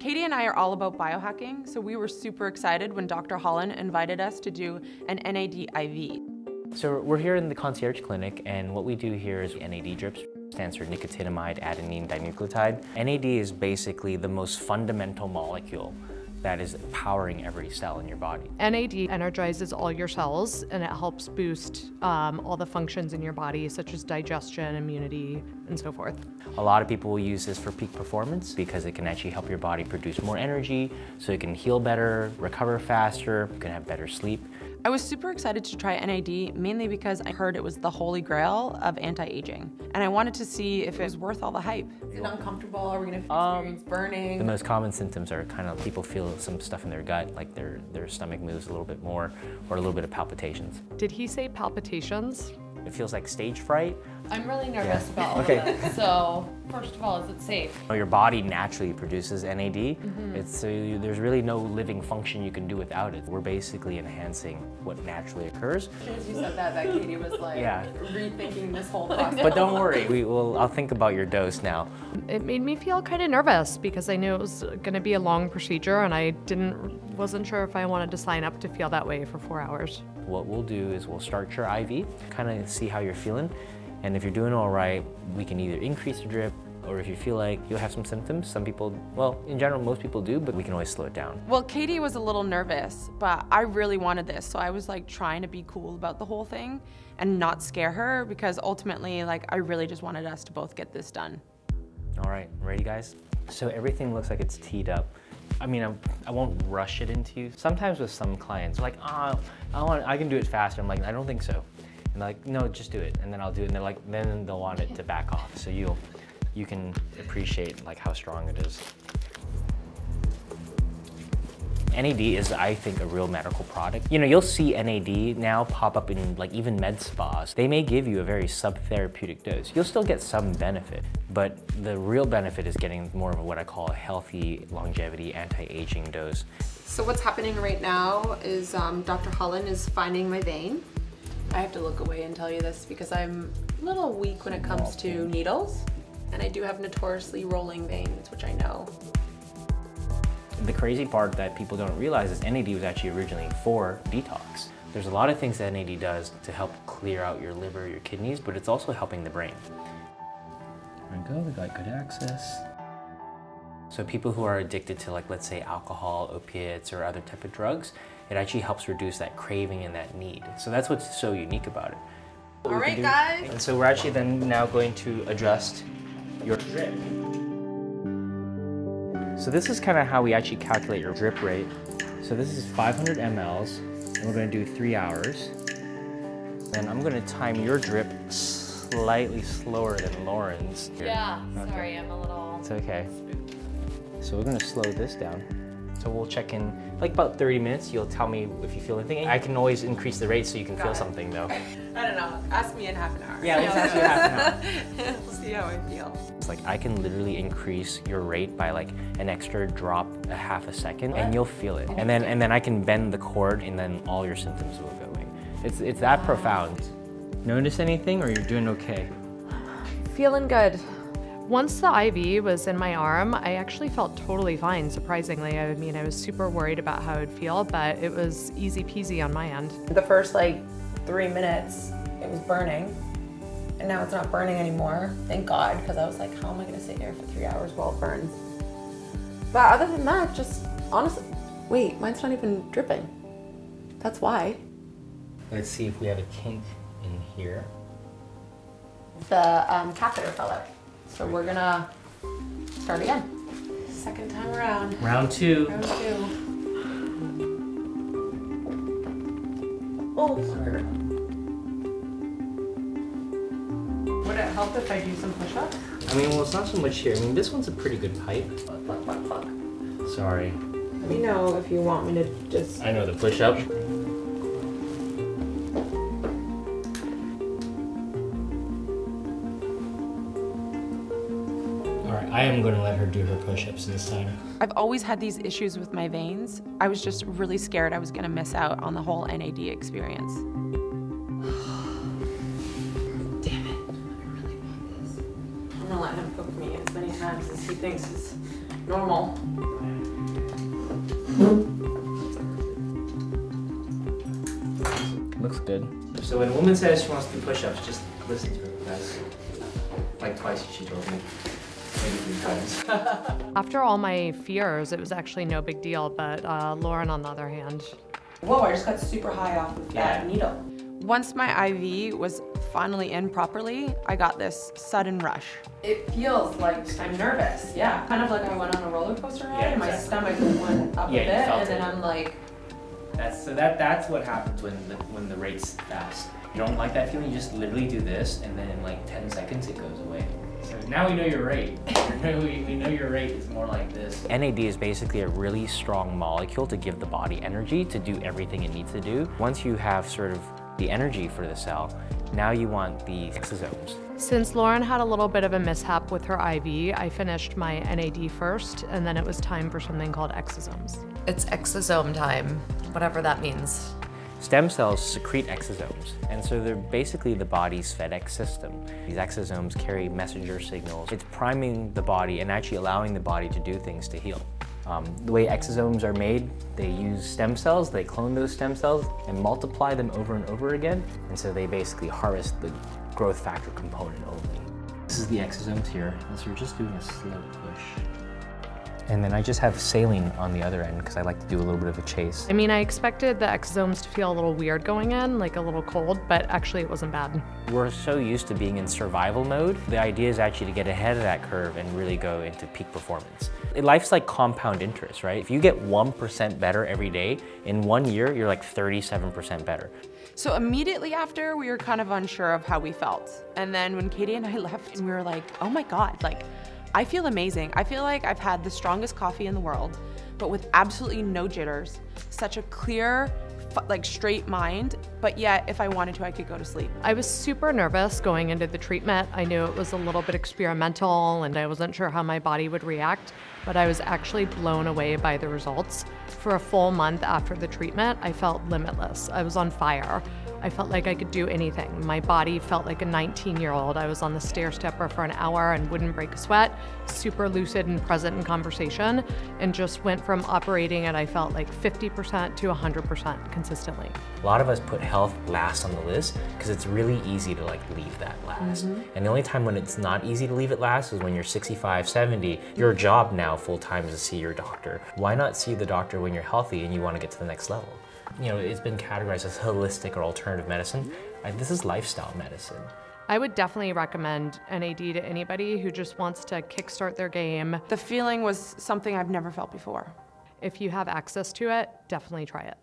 Katie and I are all about biohacking, so we were super excited when Dr. Holland invited us to do an NAD IV. So we're here in the concierge clinic, and what we do here is NAD drips. Stands for nicotinamide adenine dinucleotide. NAD is basically the most fundamental molecule that is powering every cell in your body. NAD energizes all your cells, and it helps boost all the functions in your body, such as digestion, immunity, and so forth. A lot of people will use this for peak performance because it can actually help your body produce more energy, so you can heal better, recover faster, you can have better sleep. I was super excited to try NAD, mainly because I heard it was the holy grail of anti-aging. And I wanted to see if it was worth all the hype. Is it uncomfortable? Are we gonna experience burning? The most common symptoms are kind of people feel some stuff in their gut, like their stomach moves a little bit more, or a little bit of palpitations. Did he say palpitations? It feels like stage fright. I'm really nervous about all of it. So, first of all, is it safe? Your body naturally produces NAD. There's really no living function you can do without it. We're basically enhancing what naturally occurs. As soon as you said that Katie was like rethinking this whole process. But don't worry, I'll think about your dose now. It made me feel kind of nervous because I knew it was going to be a long procedure, and I wasn't sure if I wanted to sign up to feel that way for 4 hours. What we'll do is we'll start your IV, kind of see how you're feeling. And if you're doing all right, we can either increase the drip, or if you feel like you'll have some symptoms, some people, well, in general, most people do, but we can always slow it down. Well, Katie was a little nervous, but I really wanted this, so I was like trying to be cool about the whole thing and not scare her, because ultimately, like, I really just wanted us to both get this done. All right, ready, guys? So everything looks like it's teed up. I mean, I won't rush it into you. Sometimes with some clients, like, I can do it faster. I'm like, I don't think so. And they're like, no, just do it. And then I'll do it, and they're like, then they'll want it to back off. So you can appreciate like how strong it is. NAD is, I think, a real medical product. You know, you'll see NAD now pop up in like even med spas. They may give you a very subtherapeutic dose. You'll still get some benefit, but the real benefit is getting more of what I call a healthy longevity anti-aging dose. So what's happening right now is Dr. Holland is finding my vein. I have to look away and tell you this because I'm a little weak when it comes to needles, and I do have notoriously rolling veins, which I know. The crazy part that people don't realize is NAD was actually originally for detox. There's a lot of things that NAD does to help clear out your liver, your kidneys, but it's also helping the brain. There we go, we got good access. So people who are addicted to, like, let's say alcohol, opiates, or other type of drugs, it actually helps reduce that craving and that need. So that's what's so unique about it. All right, guys. And so we're actually then now going to adjust your drip. So this is kind of how we actually calculate your drip rate. So this is 500 mLs, and we're going to do 3 hours. And I'm going to time your drip slightly slower than Lauren's. Yeah, okay. Sorry, I'm a little... It's okay. So we're going to slow this down. So we'll check in like about 30 minutes. You'll tell me if you feel anything. I can always increase the rate so you can feel something though. I don't know. Ask me in half an hour. Yeah, let's ask you half an hour. We'll see how I feel. It's like I can literally increase your rate by like an extra drop a half a second, and you'll feel it. And then I can bend the cord, and then all your symptoms will go away. It's that profound. Notice anything, or you're doing okay? Feeling good. Once the IV was in my arm, I actually felt totally fine, surprisingly. I mean, I was super worried about how I'd feel, but it was easy peasy on my end. The first like 3 minutes, it was burning, and now it's not burning anymore. Thank God, because I was like, how am I gonna sit here for 3 hours while it burns? But other than that, just honestly, wait, mine's not even dripping. That's why. Let's see if we have a kink in here. The catheter fell out. So we're gonna start again. Second time around. Round two. Round two. Oh, sorry. Would it help if I do some push-ups? I mean, well, it's not so much here. I mean, this one's a pretty good pipe. Fuck. Sorry. Let me know if you want me to just... I know the push-up. I am going to let her do her push-ups this time. I've always had these issues with my veins. I was just really scared I was going to miss out on the whole NAD experience. Damn it, I really want this. I'm going to let him poke me as many times as he thinks is normal. Looks good. So when a woman says she wants to do push-ups, just listen to her, guys. Like twice she told me. Maybe 3 times. After all my fears, it was actually no big deal, but Lauren, on the other hand. Whoa, I just got super high off of that Yeah. needle. Once my IV was finally in properly, I got this sudden rush. It feels like I'm nervous, yeah. Kind of like I went on a roller coaster ride and my stomach went up a Yeah, you bit felt and then it. I'm like, That's what happens when the rate's fast. You don't like that feeling, you just literally do this, and then in like 10 seconds it goes away. So now we know your rate. we know your rate is more like this. NAD is basically a really strong molecule to give the body energy to do everything it needs to do. Once you have sort of the energy for the cell, now you want the exosomes. Since Lauren had a little bit of a mishap with her IV, I finished my NAD first, and then it was time for something called exosomes. It's exosome time, whatever that means. Stem cells secrete exosomes, and so they're basically the body's FedEx system. These exosomes carry messenger signals. It's priming the body and actually allowing the body to do things to heal. The way exosomes are made, they use stem cells, they clone those stem cells and multiply them over and over again, and so they basically harvest the growth factor component only. This is the exosomes here, and so we're just doing a slow push. And then I just have saline on the other end because I like to do a little bit of a chase. I mean, I expected the exosomes to feel a little weird going in, like a little cold, but actually it wasn't bad. We're so used to being in survival mode. The idea is actually to get ahead of that curve and really go into peak performance. Life's like compound interest, right? If you get 1% better every day, in 1 year, you're like 37% better. so immediately after we were kind of unsure of how we felt. And then when Katie and I left, we were like, oh my God, like, I feel amazing. I feel like I've had the strongest coffee in the world, but with absolutely no jitters, such a clear, like straight mind, but yet if I wanted to, I could go to sleep. I was super nervous going into the treatment. I knew it was a little bit experimental and I wasn't sure how my body would react, but I was actually blown away by the results. For a full month after the treatment, I felt limitless. I was on fire. I felt like I could do anything. My body felt like a 19-year-old. I was on the stair stepper for an hour and wouldn't break a sweat, super lucid and present in conversation, and just went from operating at, I felt like 50% to 100% consistently. A lot of us put health last on the list because it's really easy to like leave that last. And the only time when it's not easy to leave it last is when you're 65, 70. Your job now full-time is to see your doctor. Why not see the doctor when you're healthy and you want to get to the next level? You know, it's been categorized as holistic or alternative medicine. This is lifestyle medicine. I would definitely recommend NAD to anybody who just wants to kickstart their game. The feeling was something I've never felt before. If you have access to it, definitely try it.